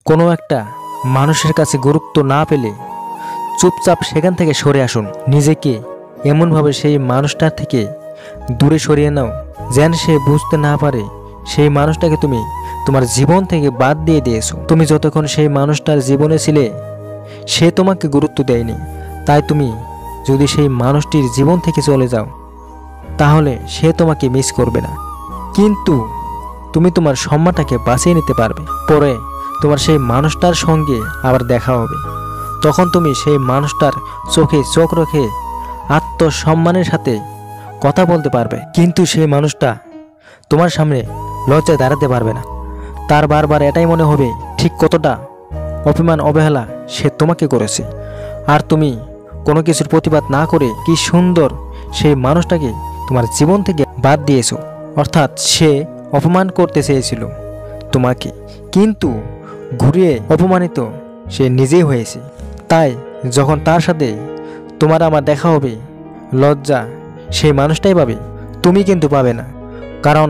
কোনো একটা মানুষের কাছে গুরুত্ব না পেলে চুপচাপ সেখান থেকে সরে আসুন। নিজেকে এমনভাবে সেই মানুষটার থেকে দূরে সরিয়ে নাও যেন সে বুঝতে না পারে সেই মানুষটাকে তুমি তোমার জীবন থেকে বাদ দিয়ে দিয়েছো। তুমি যতক্ষণ সেই মানুষটার জীবনে ছিলে সে তোমাকে গুরুত্ব দেয়নি, তাই তুমি যদি সেই মানুষটির জীবন থেকে চলে যাও তাহলে সে তোমাকে মিস করবে না, কিন্তু তুমি তোমার সম্মানটাকে বাঁচিয়ে নিতে পারবে। পরে তোমার সেই মানুষটার সঙ্গে আবার দেখা হবে, তখন তুমি সেই মানুষটার চোখে চোখ রেখে আত্মসম্মানের সাথে কথা বলতে পারবে। কিন্তু সেই মানুষটা তোমার সামনে লজ্জায় দাঁড়াতে পারবে না। তার বারবার এটাই মনে হবে ঠিক কতটা অপমান অবহেলা সে তোমাকে করেছে, আর তুমি কোনো কিছুর প্রতিবাদ না করে কি সুন্দর সেই মানুষটাকে তোমার জীবন থেকে বাদ দিয়েছো। অর্থাৎ সে অপমান করতে চেয়েছিল তোমাকে, কিন্তু ঘুরিয়ে অপমানিত সে নিজেই হয়েছে। তাই যখন তার সাথে তোমার আমার দেখা হবে লজ্জা সেই মানুষটাই পাবে, তুমি কিন্তু পাবে না। কারণ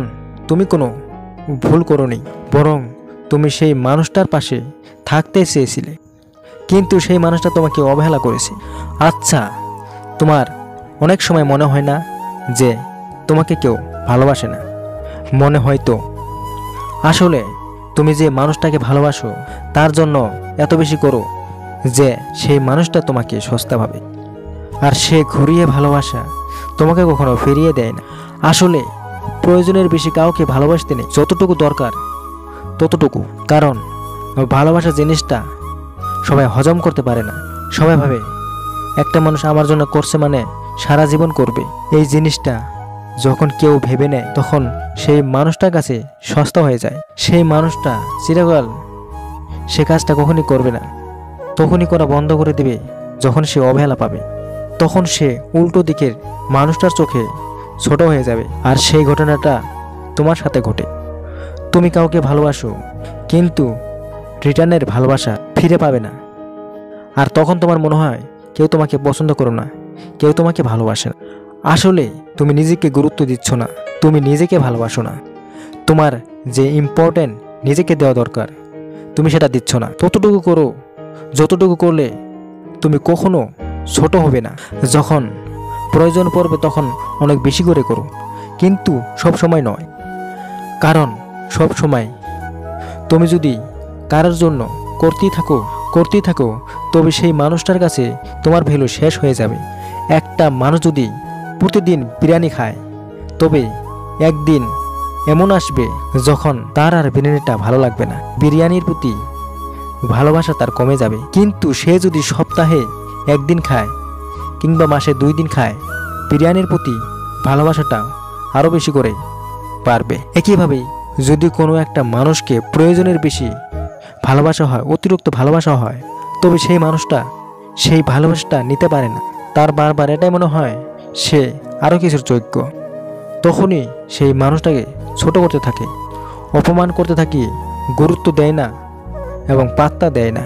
তুমি কোনো ভুল করোনি, বরং তুমি সেই মানুষটার পাশে থাকতে চেয়েছিলে, কিন্তু সেই মানুষটা তোমাকে অবহেলা করেছে। আচ্ছা, তোমার অনেক সময় মনে হয় না যে তোমাকে কেউ ভালোবাসে না? মনে হয় তো। আসলে তুমি যে মানুষটাকে ভালোবাসো তার জন্য এত বেশি করো যে সেই মানুষটা তোমাকে সস্তা ভাবে, আর সে ঘুরিয়ে ভালোবাসা তোমাকে কখনো ফিরিয়ে দেয় না। আসলে প্রয়োজনের বেশি কাউকে ভালোবাসতে নেই, যতটুকু দরকার ততটুকু। কারণ ভালোবাসা জিনিসটা সবাই হজম করতে পারে না। সবাই ভাবে একটা মানুষ আমার জন্য করছে মানে সারা জীবন করবে। এই জিনিসটা যখন কেউ ভেবে নেয় তখন সেই মানুষটার কাছে সস্তা হয়ে যায়। সেই মানুষটা চিরকাল সে কাজটা কখনই করবে না, তখনই করা বন্ধ করে দেবে যখন সে অবহেলা পাবে। তখন সে উল্টো দিকের মানুষটার চোখে ছোট হয়ে যাবে। আর সেই ঘটনাটা তোমার সাথে ঘটে। তুমি কাউকে ভালোবাসো কিন্তু রিটার্নের ভালোবাসা ফিরে পাবে না, আর তখন তোমার মনে হয় কেউ তোমাকে পছন্দ করো না, কেউ তোমাকে ভালোবাসে না। আসলে তুমি নিজেকে গুরুত্ব দিচ্ছ না, তুমি নিজেকে ভালোবাসো না। তোমার যে ইম্পর্টেন্ট নিজেকে দেওয়া দরকার তুমি সেটা দিচ্ছ না। ততটুকু করো যতটুকু করলে তুমি কখনো ছোট হবে না। যখন প্রয়োজন পড়বে তখন অনেক বেশি করে করো, কিন্তু সব সময় নয়। কারণ সব সময় তুমি যদি কারোর জন্য করতেই থাকো তবে সেই মানুষটার কাছে তোমার ভ্যালু শেষ হয়ে যাবে। একটা মানুষ যদি প্রতিদিন বিরিয়ানি খায় তবে একদিন এমন আসবে যখন তার আর বিরিয়ানিটা ভালো লাগবে না, বিরিয়ানির প্রতি ভালোবাসা তার কমে যাবে। কিন্তু সে যদি সপ্তাহে একদিন খায় কিংবা মাসে 2 দিন খায়, বিরিয়ানির প্রতি ভালোবাসাটা আরও বেশি করে বাড়বে। একইভাবেই যদি কোনো একটা মানুষকে প্রয়োজনের বেশি ভালোবাসা হয়, অতিরিক্ত ভালোবাসা হয়, তবে সেই মানুষটা সেই ভালোবাসাটা নিতে পারে না। তার বারবার এটাই মনে হয় সে আরও কিছুর যোগ্য। তখনই সেই মানুষটাকে ছোট করতে থাকে, অপমান করতে থাকে, গুরুত্ব দেয় না এবং পাত্তা দেয় না।